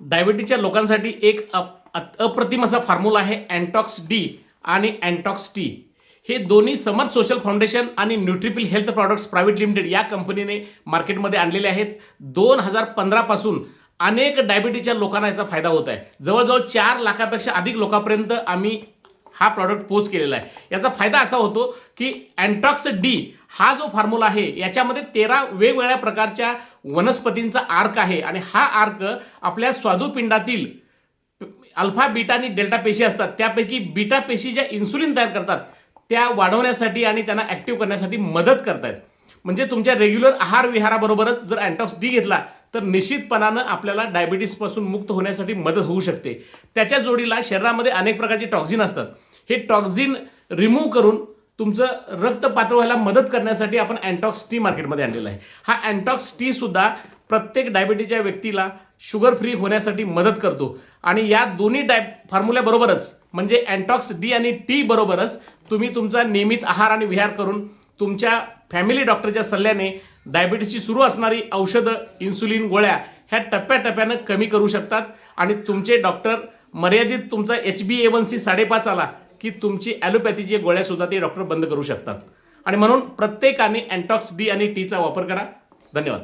डायबिटीजच्या लोकांसाठी एक अप्रतिम असा फॉर्म्युला आहे अँटॉक्स डी आणि अँटॉक्स टी। हे दोन्ही समर्थ सोशल फाउंडेशन आणि न्यूट्रिपिल हेल्थ प्रॉडक्ट्स प्रायव्हेट लिमिटेड या कंपनीने मार्केटमध्ये आणलेले आहेत। 2015 पासून अनेक डायबिटीजच्या लोकांना याचा फायदा होत आहे। जवळजवळ 4 लाखापेक्षा अधिक लोकांपर्यंत आम्ही हा प्रॉडक्ट पोच केलेला आहे। याचा फायदा असा होतो की अँटॉक्स डी हा जो फॉर्म्युला आहे याच्यामध्ये 13 वेगवेगळ्या प्रकारच्या वनस्पतींचा आर्क आहे आणि हा आर्क आपल्या स्वादुपिंडातील अल्फा बीटा आणि डेल्टा पेशी असतात, त्यापैकी बीटा पेशी ज्या इन्सुलिन तयार करतात त्या वाढवण्यासाठी आणि त्यांना ॲक्टिव्ह करण्यासाठी मदत करतात। म्हणजे तुमच्या रेग्युलर आहार विहाराबरोबरच जर अँटॉक्स डी घेतला तर निश्चितपणाने आपल्याला डायबिटीजपासून मुक्त होण्यासाठी मदत होऊ शकते। त्याच्या जोडीला शरीरामध्ये अनेक प्रकारचे टॉक्झिन असतात, हे टॉक्झिन रिमूव्ह करून तुमचं रक्त पातळ व्हायला मदत करण्यासाठी आपण अँटॉक्स टी मार्केटमध्ये आणलेला आहे। हा अँटॉक्स टी सुद्धा प्रत्येक डायबिटीजच्या व्यक्तीला शुगर फ्री होण्यासाठी मदत करतो आणि या दोन्ही फॉर्म्युल्याबरोबरच म्हणजे अँटॉक्स डी आणि टी बरोबरच तुम्ही तुमचा नियमित आहार आणि विहार करून तुमच्या फॅमिली डॉक्टरच्या सल्ल्याने डायबिटीजची सुरू असणारी औषधं, इन्सुलिन गोळ्या ह्या टप्प्याटप्प्यानं कमी करू शकतात आणि तुमचे डॉक्टर मर्यादित तुमचा HbA1c 5.5 आला की तुमची ॲलोपॅथीची गोळ्या सुद्धा ते डॉक्टर बंद करू शकतात। आणि म्हणून प्रत्येकाने अँटॉक्स डी आणि टीचा वापर करा। धन्यवाद।